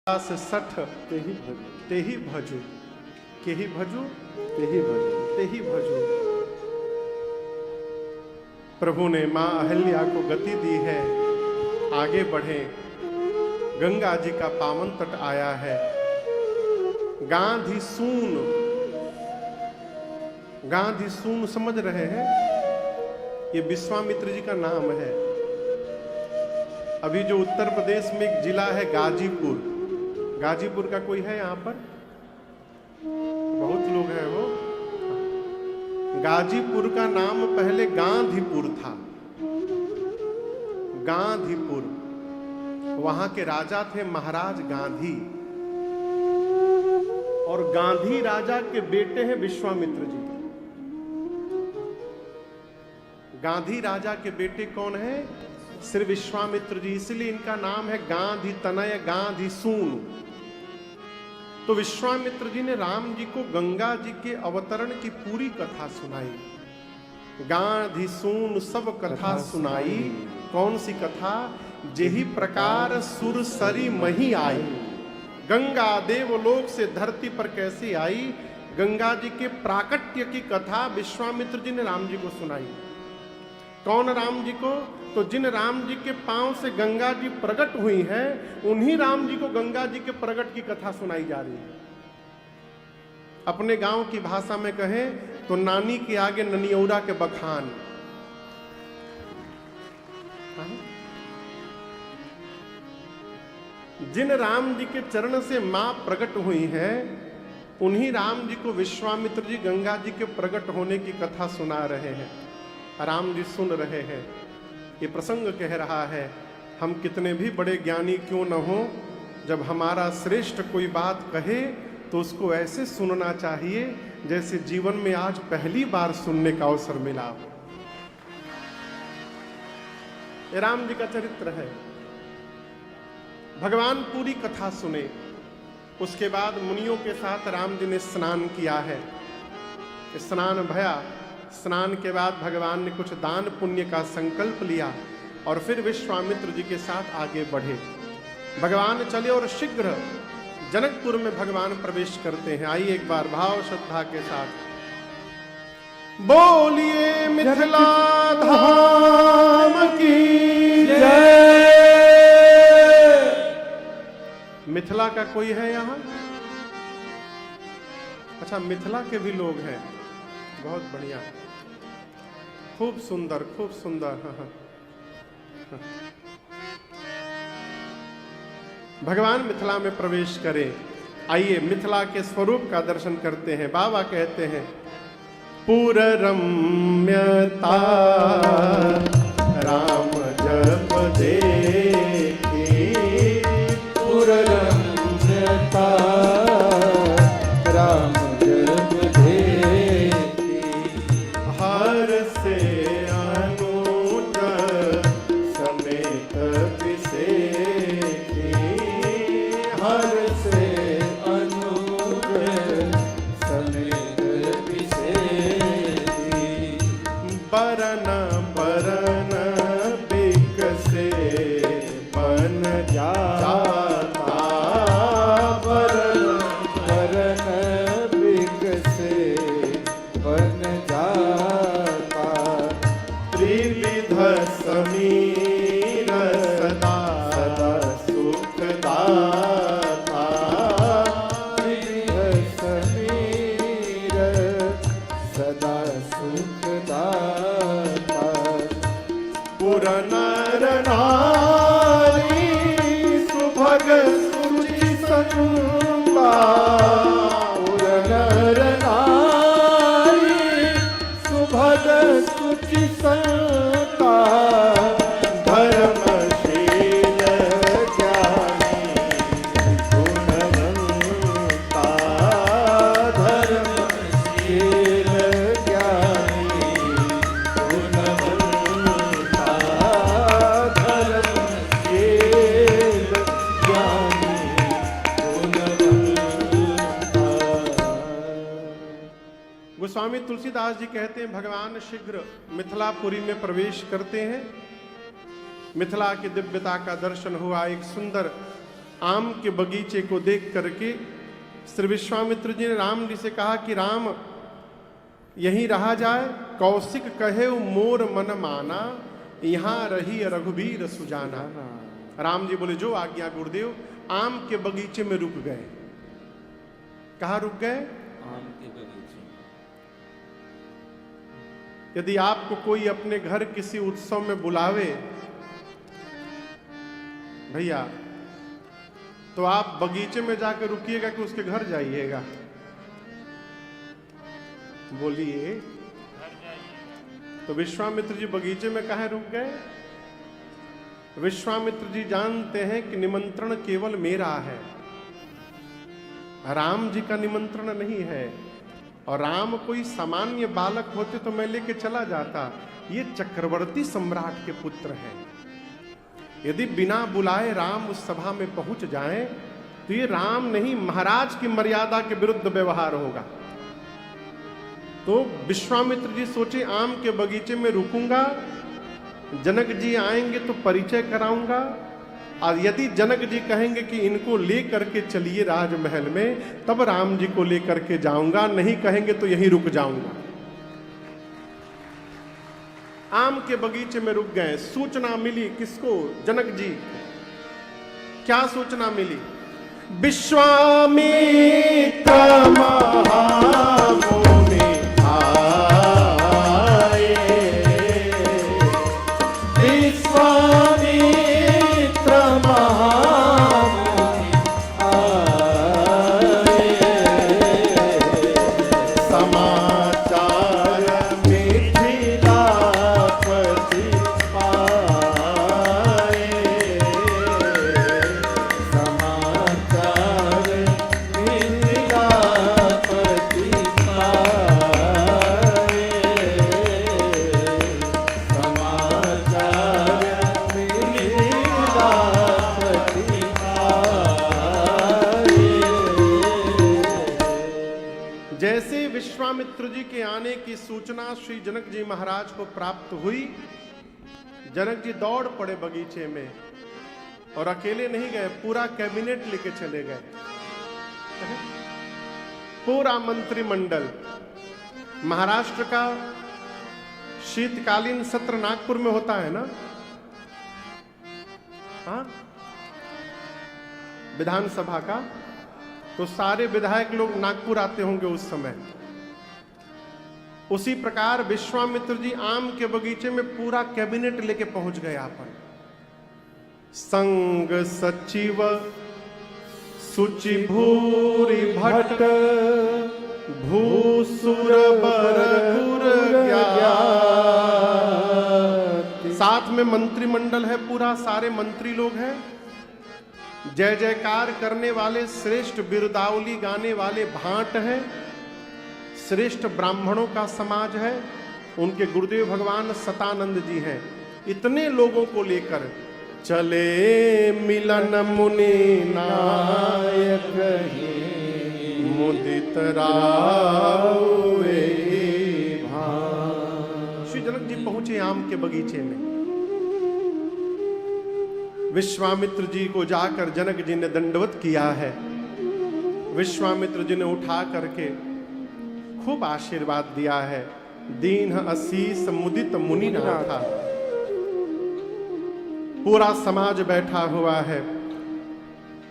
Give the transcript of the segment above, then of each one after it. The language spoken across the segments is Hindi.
सठ तेही भजो केही भजो तेही भजो। प्रभु ने मां अहिल्या को गति दी है, आगे बढ़े। गंगा जी का पावन तट आया है। गांधी सून समझ रहे हैं, ये विश्वामित्र जी का नाम है। अभी जो उत्तर प्रदेश में एक जिला है गाजीपुर, गाजीपुर का कोई है यहाँ पर? बहुत लोग हैं वो। गाजीपुर का नाम पहले गांधीपुर था। गांधीपुर, वहां के राजा थे महाराज गांधी, और गांधी राजा के बेटे हैं विश्वामित्र जी। गांधी राजा के बेटे कौन है? श्री विश्वामित्र जी। इसलिए इनका नाम है गांधी तनय गांधी सून। तो विश्वामित्र जी ने राम जी को गंगा जी के अवतरण की पूरी कथा सुनाई। गांधी सून सब कथा सुनाई। कौन सी कथा? जेही प्रकार सुरसरी मही आई। गंगा देवलोक से धरती पर कैसे आई, गंगा जी के प्राकट्य की कथा विश्वामित्र जी ने राम जी को सुनाई। कौन राम जी को? तो जिन राम जी के पांव से गंगा जी प्रकट हुई हैं, उन्हीं राम जी को गंगा जी के प्रकट की कथा सुनाई जा रही है। अपने गांव की भाषा में कहें तो नानी के आगे ननियौरा के बखान। जिन राम जी के चरण से मां प्रकट हुई हैं, उन्हीं राम जी को विश्वामित्र जी गंगा जी के प्रकट होने की कथा सुना रहे हैं। राम जी सुन रहे हैं। ये प्रसंग कह रहा है, हम कितने भी बड़े ज्ञानी क्यों न हो, जब हमारा श्रेष्ठ कोई बात कहे तो उसको ऐसे सुनना चाहिए जैसे जीवन में आज पहली बार सुनने का अवसर मिला हो। ये राम जी का चरित्र है। भगवान पूरी कथा सुने। उसके बाद मुनियों के साथ राम जी ने स्नान किया है। स्नान भया। स्नान के बाद भगवान ने कुछ दान पुण्य का संकल्प लिया और फिर विश्वामित्र जी के साथ आगे बढ़े। भगवान चले और शीघ्र जनकपुर में भगवान प्रवेश करते हैं। आइए एक बार भाव श्रद्धा के साथ बोलिए मिथिला धाम की जय। मिथिला का कोई है यहाँ? अच्छा, मिथिला के भी लोग हैं। बहुत बढ़िया, खूब सुंदर, खूब सुंदर। भगवान मिथिला में प्रवेश करें। आइए मिथिला के स्वरूप का दर्शन करते हैं। बाबा कहते हैं, पुर रम्यता राम जप देखी, पुर रम्यता राम जप देखी, हर से अनुज समेत विसेखी, हर से अनुज समेत विसेखी, बरन बरन बिकसे बन जाता, बरन बरन बिकसे बन जाता, त्रिविध समीर सदा सदा सुखदाता, त्रिविध समीर सदा सुखदाता, पुर नर नारी सुभग सुचि संता, पुर नर नारी सुभग सुचि संता, धर्मशील ज्ञानी गुणवंता, धर्मशील ज्ञानी गुणवंता, धर्मशील ज्ञानी गुणवंता। गोस्वामी तुलसीदास जी कहते हैं, भगवान शीघ्र मिथिलापुरी में प्रवेश करते हैं। मिथिला की दिव्यता का दर्शन हुआ। एक सुंदर आम के बगीचे को देख करके श्री विश्वामित्र जी ने राम जी से कहा कि राम यहीं रहा जाए। कौशिक कहे मोर मन माना, यहां रही रघुबीर सुजाना। राम जी बोले जो आज्ञा गुरुदेव। आम के बगीचे में रुक गए। कहां रुक गए? आम के बगीचे। यदि आपको कोई अपने घर किसी उत्सव में बुलावे भैया, तो आप बगीचे में जाकर रुकिएगा कि उसके घर जाइएगा? बोलिए। तो विश्वामित्र जी बगीचे में काहे रुक गए? विश्वामित्र जी जानते हैं कि निमंत्रण केवल मेरा है, राम जी का निमंत्रण नहीं है। और राम कोई सामान्य बालक होते तो मैं लेके चला जाता। ये चक्रवर्ती सम्राट के पुत्र हैं। यदि बिना बुलाए राम उस सभा में पहुंच जाएं तो ये राम नहीं, महाराज की मर्यादा के विरुद्ध व्यवहार होगा। तो विश्वामित्र जी सोचे आम के बगीचे में रुकूंगा, जनक जी आएंगे तो परिचय कराऊंगा, और यदि जनक जी कहेंगे कि इनको ले करके चलिए राजमहल में, तब राम जी को ले करके जाऊंगा, नहीं कहेंगे तो यहीं रुक जाऊंगा। आम के बगीचे में रुक गए। सूचना मिली किसको? जनक जी। क्या सूचना मिली? विश्वामित्र महामुनि आए, विश्वामित्र महामुनि आए, समाचार मिथिलापति पाए, समाचार मिथिलापति पाए, समाचार मिथिलापति पाए। जैसे विश्वामित्र जी के आने की सूचना श्री जनक जी महाराज को प्राप्त हुई, जनक जी दौड़ पड़े बगीचे में। और अकेले नहीं गए, पूरा कैबिनेट लेके चले गए, पूरा मंत्रिमंडल। महाराष्ट्र का शीतकालीन सत्र नागपुर में होता है ना, हाँ, विधानसभा का। तो सारे विधायक लोग नागपुर आते होंगे उस समय। उसी प्रकार विश्वामित्र जी आम के बगीचे में पूरा कैबिनेट लेके पहुंच गए। आपन संग सचिव सुचि भूरि भट्ट, भूसुर बर गुर ज्ञाति। साथ में मंत्रिमंडल है पूरा, सारे मंत्री लोग हैं। जय जयकार करने वाले, श्रेष्ठ बिरुदावली गाने वाले भाट हैं। श्रेष्ठ ब्राह्मणों का समाज है। उनके गुरुदेव भगवान सतानंद जी हैं। इतने लोगों को लेकर चले मिलन मुनि नायक, मुदित रावे भान। श्री जनक जी पहुंचे आम के बगीचे में। विश्वामित्र जी को जाकर जनक जी ने दंडवत किया है। विश्वामित्र जी ने उठा करके खूब आशीर्वाद दिया है। दीन असीस मुदित मुनि नाथा। पूरा समाज बैठा हुआ है।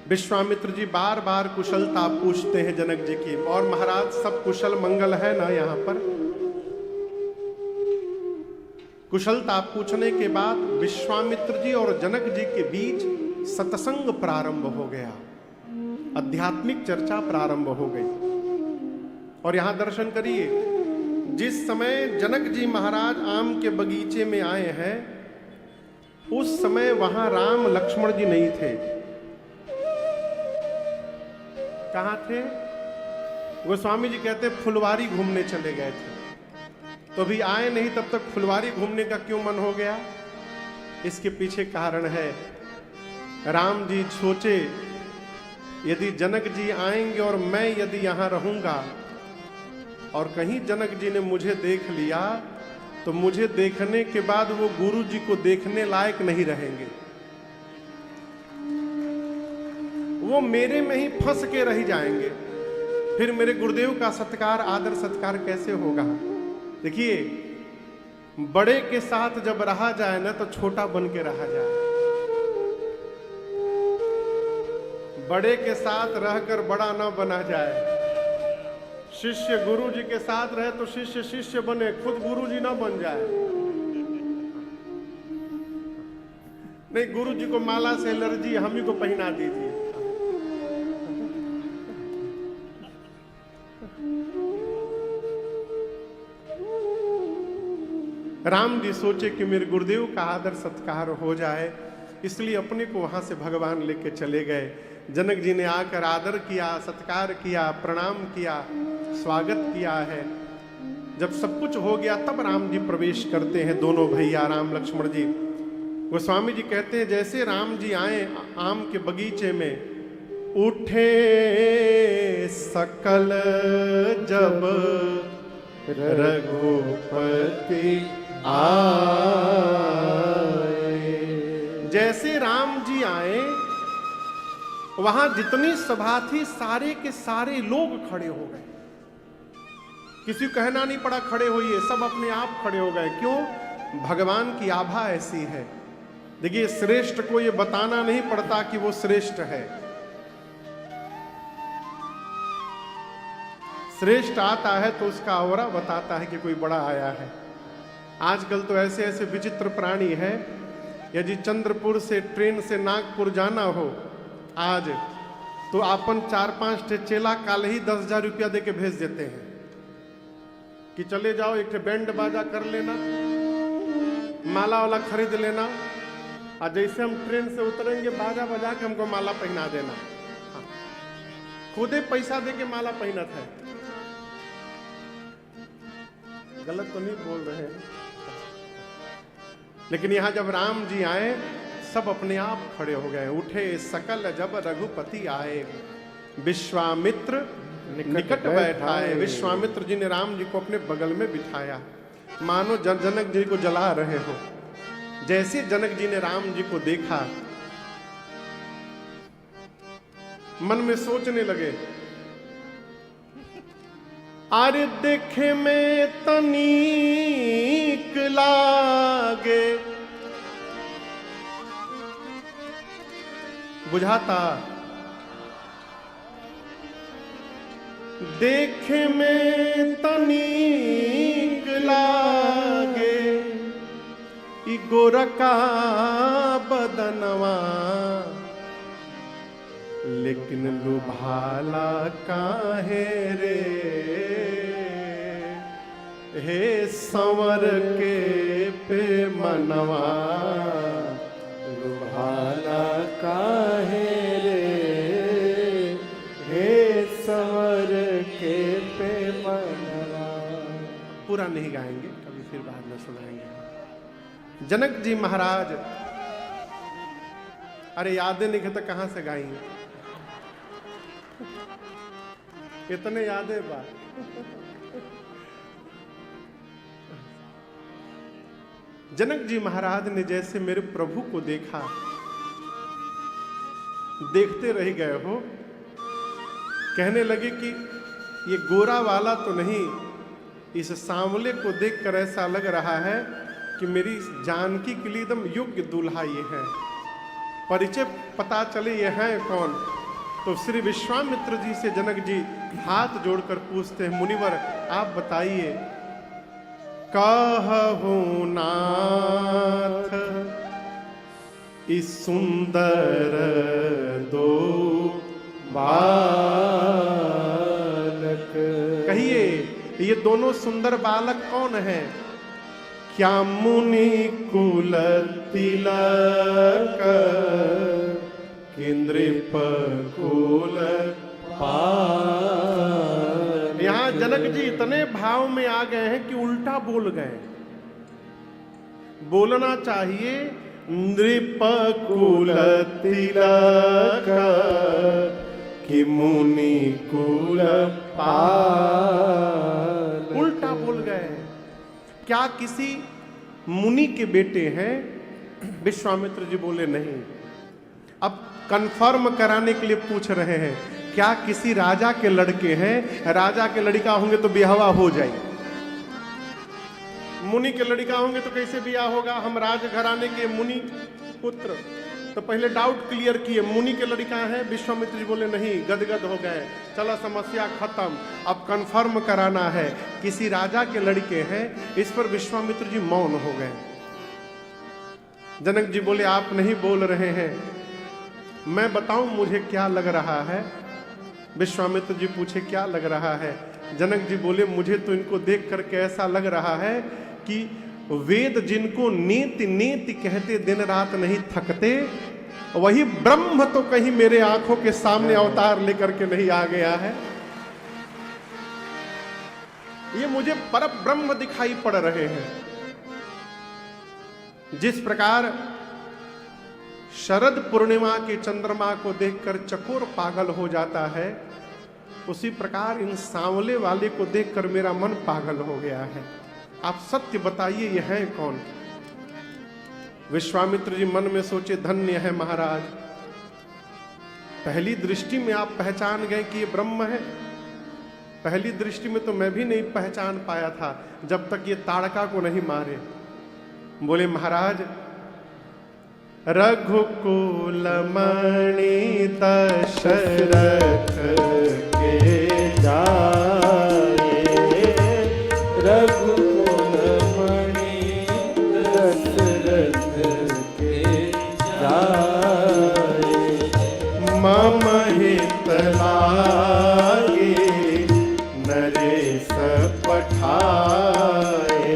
विश्वामित्र जी बार बार कुशलता पूछते हैं जनक जी की। और महाराज सब कुशल मंगल है ना? यहाँ पर कुशलता पूछने के बाद विश्वामित्र जी और जनक जी के बीच सत्संग प्रारंभ हो गया। आध्यात्मिक चर्चा प्रारंभ हो गई। और यहां दर्शन करिए, जिस समय जनक जी महाराज आम के बगीचे में आए हैं, उस समय वहां राम लक्ष्मण जी नहीं थे। कहां थे? गोस्वामी जी कहते फुलवारी घूमने चले गए थे। तो भी आए नहीं, तब तक फुलवारी घूमने का क्यों मन हो गया? इसके पीछे कारण है। राम जी सोचे यदि जनक जी आएंगे और मैं यदि यहां रहूंगा और कहीं जनक जी ने मुझे देख लिया, तो मुझे देखने के बाद वो गुरु जी को देखने लायक नहीं रहेंगे। वो मेरे में ही फंस के रह जाएंगे, फिर मेरे गुरुदेव का सत्कार, आदर सत्कार कैसे होगा? देखिए, बड़े के साथ जब रहा जाए ना तो छोटा बन के रहा जाए, बड़े के साथ रहकर बड़ा ना बना जाए। शिष्य गुरु जी के साथ रहे तो शिष्य शिष्य बने, खुद गुरु जी ना बन जाए। नहीं, गुरु जी को माला से एलर्जी, हम ही को पहना दीजिए। राम जी सोचे कि मेरे गुरुदेव का आदर सत्कार हो जाए, इसलिए अपने को वहां से भगवान लेके चले गए। जनक जी ने आकर आदर किया, सत्कार किया, प्रणाम किया, स्वागत किया है। जब सब कुछ हो गया तब राम जी प्रवेश करते हैं, दोनों भैया राम लक्ष्मण जी। गोस्वामी जी कहते हैं, जैसे राम जी आए आम के बगीचे में, उठे सकल जब रघुपति आए। जैसे राम जी आए, वहां जितनी सभा थी सारे के सारे लोग खड़े हो गए। किसी को कहना नहीं पड़ा खड़े होइए, सब अपने आप खड़े हो गए। क्यों? भगवान की आभा ऐसी है। देखिए, श्रेष्ठ को ये बताना नहीं पड़ता कि वो श्रेष्ठ है। श्रेष्ठ आता है तो उसका औरा बताता है कि कोई बड़ा आया है। आजकल तो ऐसे ऐसे विचित्र प्राणी है, यदि चंद्रपुर से ट्रेन से नागपुर जाना हो आज, तो अपन 4-5 चेला काल ही 10,000 रुपया दे के भेज देते हैं कि चले जाओ, एक बैंड बाजा कर लेना, माला वाला खरीद लेना, और जैसे हम ट्रेन से उतरेंगे बाजा बजा के हमको माला पहना देना। हाँ। खुदे पैसा दे के माला पहनत है। गलत तो नहीं बोल रहे हैं, लेकिन यहां जब राम जी आए सब अपने आप खड़े हो गए। उठे सकल जब रघुपति आए, विश्वामित्र निकट बैठाए। विश्वामित्र जी ने राम जी को अपने बगल में बिठाया, मानो जनक जी को जला रहे हो। जैसे जनक जी ने राम जी को देखा, मन में सोचने लगे, अरे देखे में तनीक लागे, बुझाता देखे में तनीक लागे, ई गोरका बदनवा, लेकिन लुभाला काहे रे, हे संवर के पे मनवा, लुभाला काहे रे, हे संवर के पे मनवा। पूरा नहीं गाएंगे, कभी फिर बाद में सुनाएंगे। जनक जी महाराज, अरे यादें नहीं तो कहां से गाएंगे, इतने यादें बात। जनक जी महाराज ने जैसे मेरे प्रभु को देखा, देखते रह गए हो, कहने लगे कि ये गोरा वाला तो नहीं, इस सांवले को देखकर ऐसा लग रहा है कि मेरी जानकी के लिए एकदम योग्य दूल्हा ये है। परिचय पता चले ये हैं कौन, तो श्री विश्वामित्र जी से जनक जी हाथ जोड़कर पूछते हैं, मुनिवर आप बताइए, कहु नाथ इस सुंदर दो बालक, कहिए ये दोनों सुंदर बालक कौन हैं? क्या मुनि कुल तिलक, नृप कुल पाल। यहां जनक जी इतने भाव में आ गए हैं कि उल्टा बोल गए। बोलना चाहिए नृप कुल तिलक, कि मुनि कुल पाल। उल्टा बोल गए। क्या किसी मुनि के बेटे हैं? विश्वामित्र जी बोले नहीं। अब कंफर्म कराने के लिए पूछ रहे हैं, क्या किसी राजा के लड़के हैं? राजा के लड़का होंगे तो ब्याहवा हो जाए, मुनि के लड़का होंगे तो कैसे ब्याह होगा? हम राज घराने के मुनि पुत्र। तो पहले डाउट क्लियर किए, मुनि के लड़का है? विश्वामित्र जी बोले नहीं, गदगद हो गए, चलो समस्या खत्म, अब कंफर्म कराना है, किसी राजा के लड़के हैं। इस पर विश्वामित्र जी मौन हो गए। जनक जी बोले आप नहीं बोल रहे हैं, मैं बताऊं मुझे क्या लग रहा है? विश्वामित्र जी पूछे क्या लग रहा है? जनक जी बोले मुझे तो इनको देख करके ऐसा लग रहा है कि वेद जिनको नीति नीति कहते दिन रात नहीं थकते, वही ब्रह्म तो कहीं मेरे आंखों के सामने अवतार लेकर के नहीं आ गया है। ये मुझे पर ब्रह्म दिखाई पड़ रहे हैं। जिस प्रकार शरद पूर्णिमा के चंद्रमा को देखकर चकोर पागल हो जाता है, उसी प्रकार इन सांवले वाले को देखकर मेरा मन पागल हो गया है। आप सत्य बताइए ये है कौन? विश्वामित्र जी मन में सोचे धन्य है महाराज, पहली दृष्टि में आप पहचान गए कि ये ब्रह्म है। पहली दृष्टि में तो मैं भी नहीं पहचान पाया था जब तक ये ताड़का को नहीं मारे। बोले महाराज, रघुकुल मणि दशरथ के जाए, रघुकुल मणि दशरथ के जाए, मम हित लागे नरेश पठाए,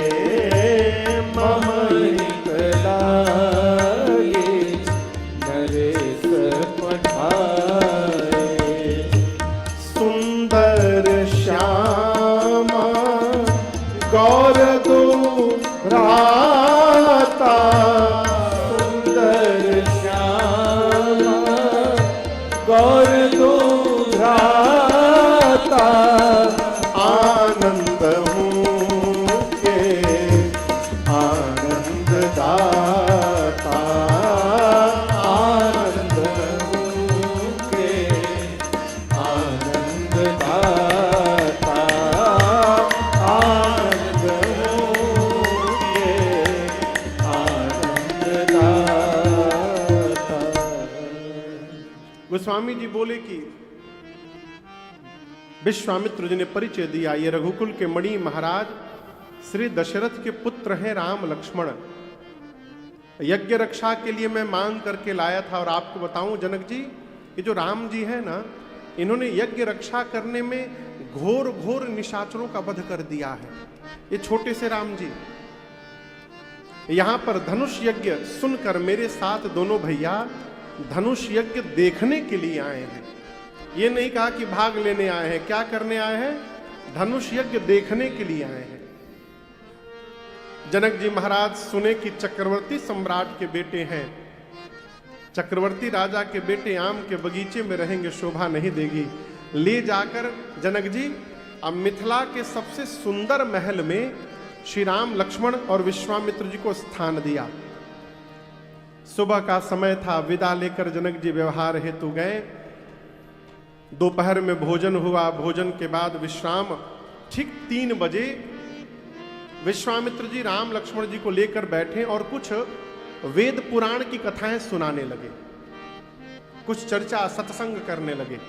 मम हित लागे नरेश पठाए, सुंदर श्यामा गौर दो राता, सुंदर श्यामा गौर दो राता, आनंद हूँ के आनंद दाता, आनंद हूँ के आनंद दाता, आनंद हूँ के आनंद दाता। गोस्वामी जी बोले कि विश्वामित्र जी ने परिचय दिया, ये रघुकुल के मणि महाराज श्री दशरथ के पुत्र हैं राम लक्ष्मण। यज्ञ रक्षा के लिए मैं मांग करके लाया था। और आपको बताऊं जनक जी, ये जो राम जी है ना, इन्होंने यज्ञ रक्षा करने में घोर घोर निशाचरों का वध कर दिया है। ये छोटे से राम जी यहां पर धनुष यज्ञ सुनकर मेरे साथ दोनों भैया धनुष यज्ञ देखने के लिए आए हैं। ये नहीं कहा कि भाग लेने आए हैं। क्या करने आए हैं? धनुष यज्ञ देखने के लिए आए हैं। जनक जी महाराज सुने कि चक्रवर्ती सम्राट के बेटे हैं, चक्रवर्ती राजा के बेटे आम के बगीचे में रहेंगे, शोभा नहीं देगी। ले जाकर जनक जी अब मिथिला के सबसे सुंदर महल में श्री राम लक्ष्मण और विश्वामित्र जी को स्थान दिया। सुबह का समय था, विदा लेकर जनक जी व्यवहार हेतु गए। दोपहर में भोजन हुआ, भोजन के बाद विश्राम। ठीक 3 बजे विश्वामित्र जी राम लक्ष्मण जी को लेकर बैठे और कुछ वेद पुराण की कथाएं सुनाने लगे, कुछ चर्चा सत्संग करने लगे।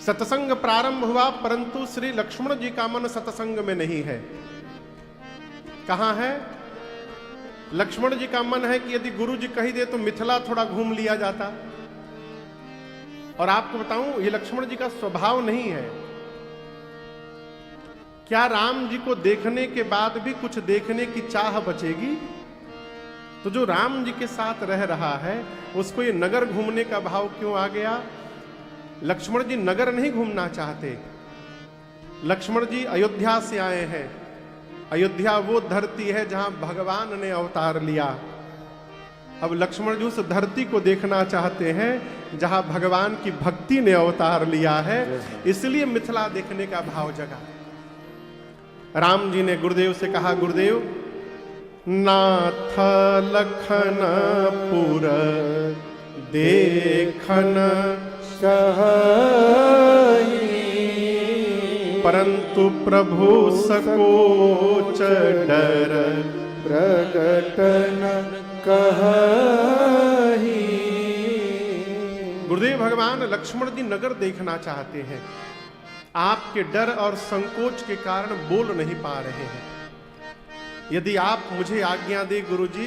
सत्संग प्रारंभ हुआ, परंतु श्री लक्ष्मण जी का मन सत्संग में नहीं है। कहां है? लक्ष्मण जी का मन है कि यदि गुरु जी कही दे तो मिथिला थोड़ा घूम लिया जाता। और आपको बताऊं, ये लक्ष्मण जी का स्वभाव नहीं है। क्या राम जी को देखने के बाद भी कुछ देखने की चाह बचेगी? तो जो राम जी के साथ रह रहा है उसको ये नगर घूमने का भाव क्यों आ गया? लक्ष्मण जी नगर नहीं घूमना चाहते। लक्ष्मण जी अयोध्या से आए हैं। अयोध्या वो धरती है जहां भगवान ने अवतार लिया। अब लक्ष्मण जी उस धरती को देखना चाहते हैं जहां भगवान की भक्ति ने अवतार लिया है, इसलिए मिथिला देखने का भाव जगा। राम जी ने गुरुदेव से कहा, गुरुदेव नाथ लखनपुर देखन सहाई, परंतु प्रभु सकोच डर प्रगटन कहाई। गुरुदेव भगवान लक्ष्मण जी नगर देखना चाहते हैं, आपके डर और संकोच के कारण बोल नहीं पा रहे हैं। यदि आप मुझे आज्ञा दे गुरुजी,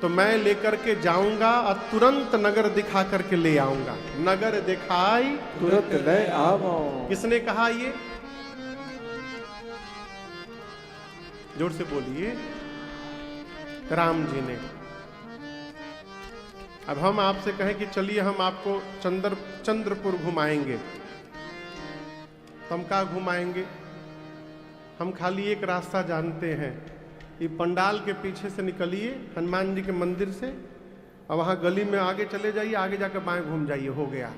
तो मैं लेकर के जाऊंगा और तुरंत नगर दिखा करके ले आऊंगा। नगर दिखाई तुरंत ले आवो। किसने कहा ये? जोर से बोलिए। राम जी ने। अब हम आपसे कहें कि चलिए हम आपको चंद्रपुर घुमाएंगे, तो हम कहाँ घुमाएंगे? हम खाली एक रास्ता जानते हैं, ये पंडाल के पीछे से निकलिए हनुमान जी के मंदिर से, और वहां गली में आगे चले जाइए, आगे जाकर बाएं घूम जाइए, हो गया।